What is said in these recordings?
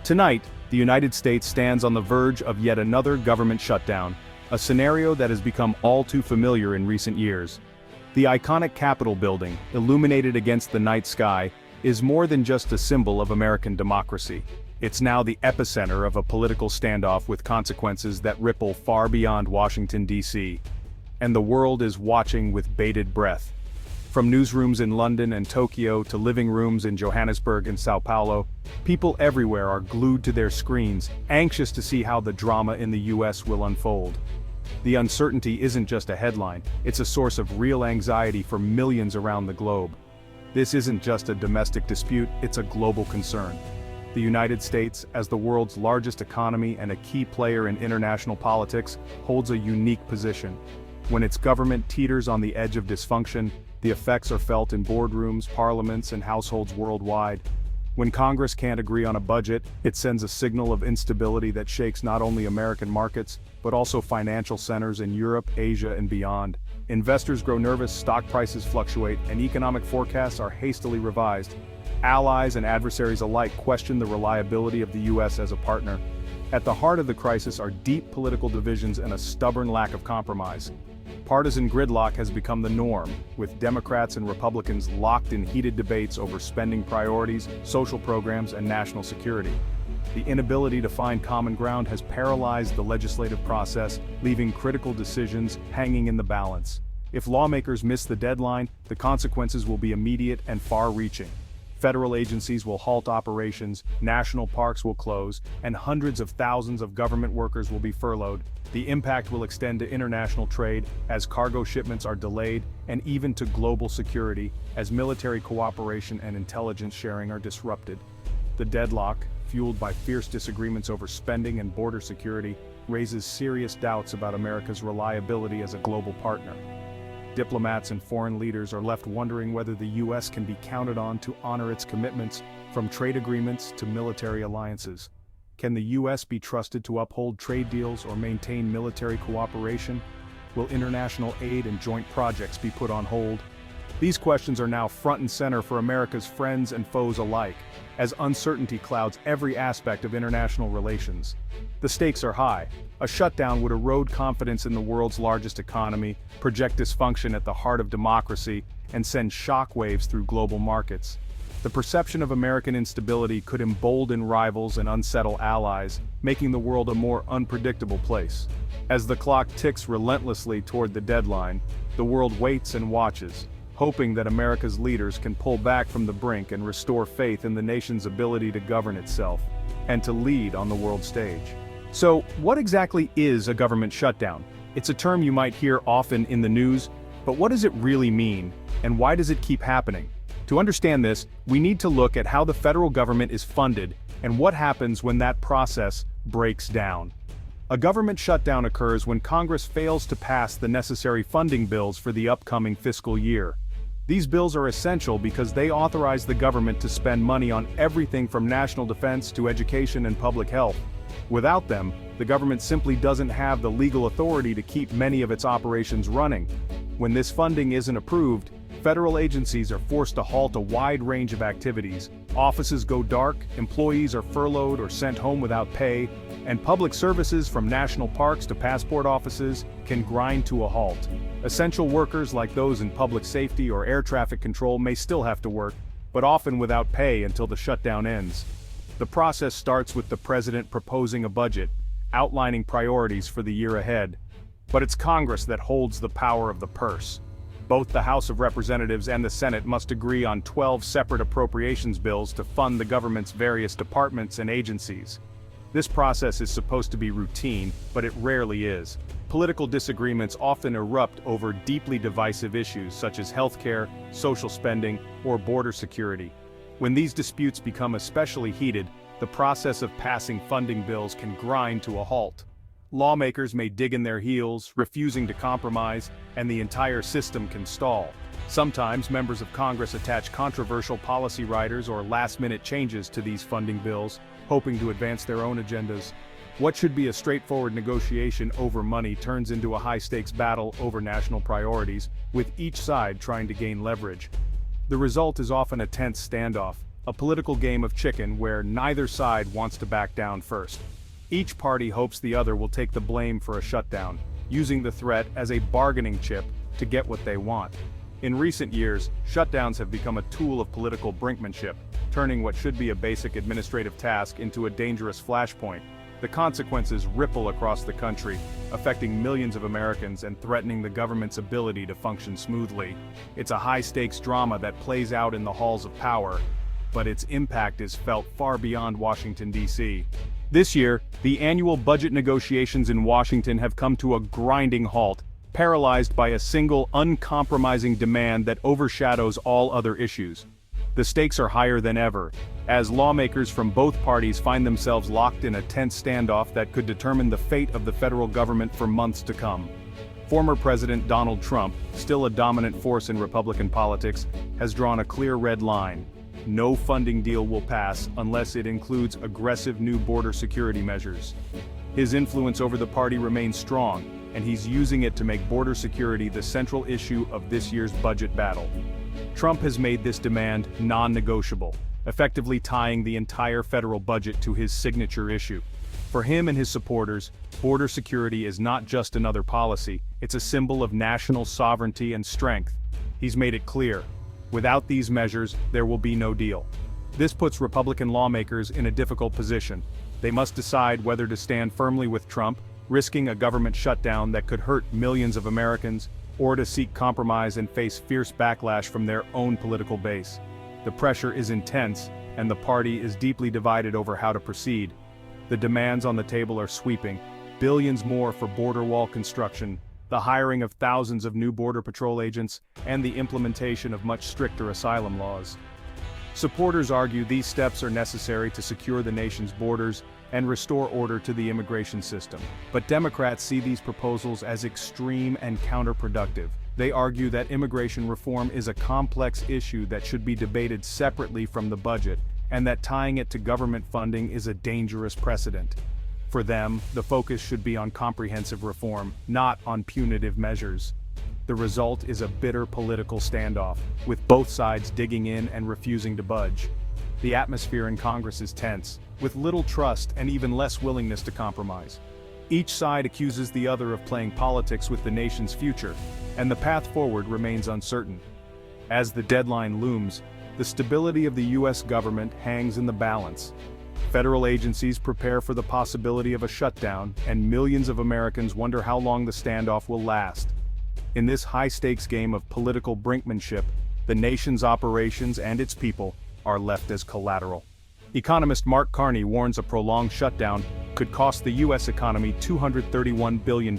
Tonight, the United States stands on the verge of yet another government shutdown, a scenario that has become all too familiar in recent years. The iconic Capitol building, illuminated against the night sky, is more than just a symbol of American democracy. It's now the epicenter of a political standoff with consequences that ripple far beyond Washington, D.C. And the world is watching with bated breath. From newsrooms in London and Tokyo to living rooms in Johannesburg and Sao Paulo, people everywhere are glued to their screens, anxious to see how the drama in the U.S. will unfold. The uncertainty isn't just a headline, it's a source of real anxiety for millions around the globe. This isn't just a domestic dispute, it's a global concern. The United States, as the world's largest economy and a key player in international politics, holds a unique position. When its government teeters on the edge of dysfunction, the effects are felt in boardrooms, parliaments, and households worldwide. When Congress can't agree on a budget, it sends a signal of instability that shakes not only American markets, but also financial centers in Europe, Asia, and beyond. Investors grow nervous, stock prices fluctuate, and economic forecasts are hastily revised. Allies and adversaries alike question the reliability of the U.S. as a partner. At the heart of the crisis are deep political divisions and a stubborn lack of compromise. Partisan gridlock has become the norm, with Democrats and Republicans locked in heated debates over spending priorities, social programs, and national security. The inability to find common ground has paralyzed the legislative process, leaving critical decisions hanging in the balance. If lawmakers miss the deadline, the consequences will be immediate and far-reaching. Federal agencies will halt operations, national parks will close, and hundreds of thousands of government workers will be furloughed. The impact will extend to international trade, as cargo shipments are delayed, and even to global security, as military cooperation and intelligence sharing are disrupted. The deadlock, fueled by fierce disagreements over spending and border security, raises serious doubts about America's reliability as a global partner. Diplomats and foreign leaders are left wondering whether the U.S. can be counted on to honor its commitments, from trade agreements to military alliances. Can the U.S. be trusted to uphold trade deals or maintain military cooperation? Will international aid and joint projects be put on hold? These questions are now front and center for America's friends and foes alike, as uncertainty clouds every aspect of international relations. The stakes are high. A shutdown would erode confidence in the world's largest economy, project dysfunction at the heart of democracy, and send shockwaves through global markets. The perception of American instability could embolden rivals and unsettle allies, making the world a more unpredictable place. As the clock ticks relentlessly toward the deadline, the world waits and watches, hoping that America's leaders can pull back from the brink and restore faith in the nation's ability to govern itself, and to lead on the world stage. So, what exactly is a government shutdown? It's a term you might hear often in the news, but what does it really mean, and why does it keep happening? To understand this, we need to look at how the federal government is funded, and what happens when that process breaks down. A government shutdown occurs when Congress fails to pass the necessary funding bills for the upcoming fiscal year. These bills are essential because they authorize the government to spend money on everything from national defense to education and public health. Without them, the government simply doesn't have the legal authority to keep many of its operations running. When this funding isn't approved, federal agencies are forced to halt a wide range of activities. Offices go dark, employees are furloughed or sent home without pay, and public services from national parks to passport offices can grind to a halt. Essential workers like those in public safety or air traffic control may still have to work, but often without pay until the shutdown ends. The process starts with the president proposing a budget, outlining priorities for the year ahead. But it's Congress that holds the power of the purse. Both the House of Representatives and the Senate must agree on 12 separate appropriations bills to fund the government's various departments and agencies. This process is supposed to be routine, but it rarely is. Political disagreements often erupt over deeply divisive issues such as healthcare, social spending, or border security. When these disputes become especially heated, the process of passing funding bills can grind to a halt. Lawmakers may dig in their heels, refusing to compromise, and the entire system can stall. Sometimes members of Congress attach controversial policy riders or last-minute changes to these funding bills, hoping to advance their own agendas. What should be a straightforward negotiation over money turns into a high-stakes battle over national priorities, with each side trying to gain leverage. The result is often a tense standoff, a political game of chicken where neither side wants to back down first. Each party hopes the other will take the blame for a shutdown, using the threat as a bargaining chip to get what they want. In recent years, shutdowns have become a tool of political brinkmanship, turning what should be a basic administrative task into a dangerous flashpoint. The consequences ripple across the country, affecting millions of Americans and threatening the government's ability to function smoothly. It's a high-stakes drama that plays out in the halls of power, but its impact is felt far beyond Washington, D.C. This year, the annual budget negotiations in Washington have come to a grinding halt, paralyzed by a single, uncompromising demand that overshadows all other issues. The stakes are higher than ever, as lawmakers from both parties find themselves locked in a tense standoff that could determine the fate of the federal government for months to come. Former President Donald Trump, still a dominant force in Republican politics, has drawn a clear red line. No funding deal will pass unless it includes aggressive new border security measures. His influence over the party remains strong, and he's using it to make border security the central issue of this year's budget battle. Trump has made this demand non-negotiable, effectively tying the entire federal budget to his signature issue. For him and his supporters, border security is not just another policy, it's a symbol of national sovereignty and strength. He's made it clear, without these measures, there will be no deal. This puts Republican lawmakers in a difficult position. They must decide whether to stand firmly with Trump, risking a government shutdown that could hurt millions of Americans, or to seek compromise and face fierce backlash from their own political base. The pressure is intense, and the party is deeply divided over how to proceed. The demands on the table are sweeping: billions more for border wall construction, the hiring of thousands of new Border Patrol agents, and the implementation of much stricter asylum laws. Supporters argue these steps are necessary to secure the nation's borders and restore order to the immigration system. But Democrats see these proposals as extreme and counterproductive. They argue that immigration reform is a complex issue that should be debated separately from the budget, and that tying it to government funding is a dangerous precedent. For them, the focus should be on comprehensive reform, not on punitive measures. The result is a bitter political standoff, with both sides digging in and refusing to budge. The atmosphere in Congress is tense, with little trust and even less willingness to compromise. Each side accuses the other of playing politics with the nation's future, and the path forward remains uncertain. As the deadline looms, the stability of the U.S. government hangs in the balance. Federal agencies prepare for the possibility of a shutdown, and millions of Americans wonder how long the standoff will last. In this high-stakes game of political brinkmanship, the nation's operations and its people are left as collateral. Economist Mark Carney warns a prolonged shutdown could cost the U.S. economy $231 billion.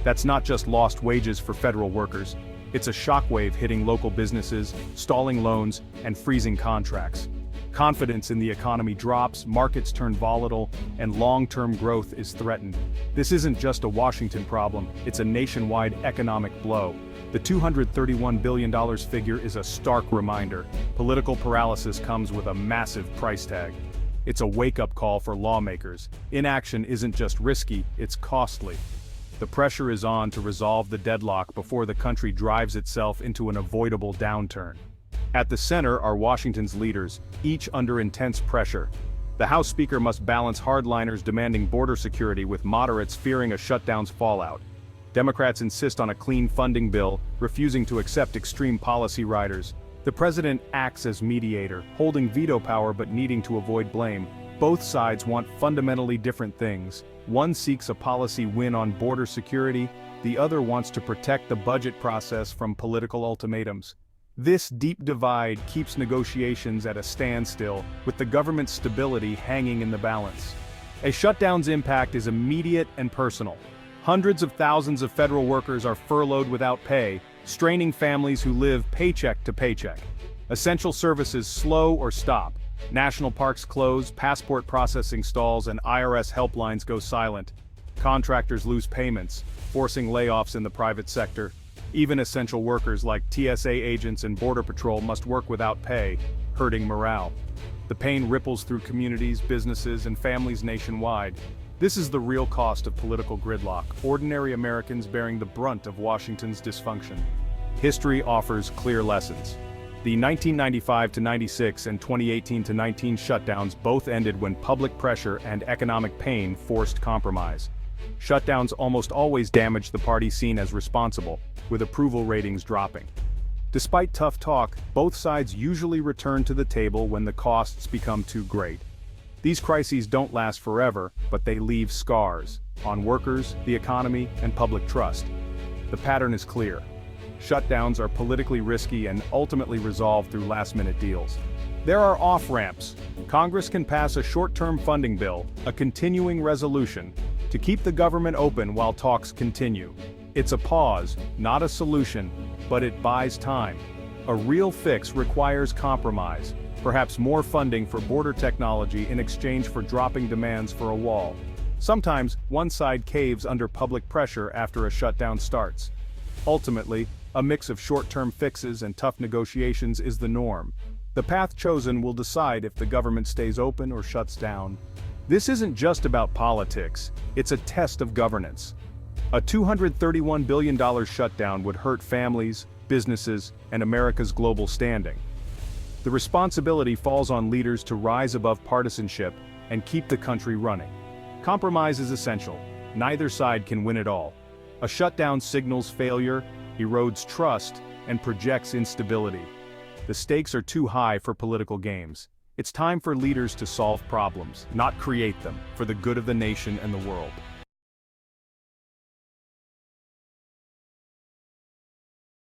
That's not just lost wages for federal workers, it's a shockwave hitting local businesses, stalling loans, and freezing contracts. Confidence in the economy drops, markets turn volatile, and long-term growth is threatened. This isn't just a Washington problem, it's a nationwide economic blow. The $231 billion figure is a stark reminder. Political paralysis comes with a massive price tag. It's a wake-up call for lawmakers. Inaction isn't just risky, it's costly. The pressure is on to resolve the deadlock before the country drives itself into an avoidable downturn. At the center are Washington's leaders, each under intense pressure. The House Speaker must balance hardliners demanding border security with moderates fearing a shutdown's fallout. Democrats insist on a clean funding bill, refusing to accept extreme policy riders. The president acts as mediator, holding veto power but needing to avoid blame. Both sides want fundamentally different things. One seeks a policy win on border security, the other wants to protect the budget process from political ultimatums. This deep divide keeps negotiations at a standstill, with the government's stability hanging in the balance. A shutdown's impact is immediate and personal. Hundreds of thousands of federal workers are furloughed without pay, straining families who live paycheck to paycheck. Essential services slow or stop. National parks close, passport processing stalls, and IRS helplines go silent. Contractors lose payments, forcing layoffs in the private sector. Even essential workers like TSA agents and Border Patrol must work without pay, hurting morale. The pain ripples through communities, businesses, and families nationwide. This is the real cost of political gridlock, ordinary Americans bearing the brunt of Washington's dysfunction. History offers clear lessons. The 1995-96 and 2018-19 shutdowns both ended when public pressure and economic pain forced compromise. Shutdowns almost always damage the party seen as responsible, with approval ratings dropping. Despite tough talk, both sides usually return to the table when the costs become too great. These crises don't last forever, but they leave scars on workers, the economy, and public trust. The pattern is clear. Shutdowns are politically risky and ultimately resolved through last-minute deals. There are off-ramps. Congress can pass a short-term funding bill, a continuing resolution, to keep the government open while talks continue. It's a pause, not a solution, but it buys time. A real fix requires compromise, perhaps more funding for border technology in exchange for dropping demands for a wall. Sometimes, one side caves under public pressure after a shutdown starts. Ultimately, a mix of short-term fixes and tough negotiations is the norm. The path chosen will decide if the government stays open or shuts down. This isn't just about politics, it's a test of governance. A $231 billion shutdown would hurt families, businesses, and America's global standing. The responsibility falls on leaders to rise above partisanship and keep the country running. Compromise is essential. Neither side can win it all. A shutdown signals failure, erodes trust, and projects instability. The stakes are too high for political games. It's time for leaders to solve problems, not create them, for the good of the nation and the world.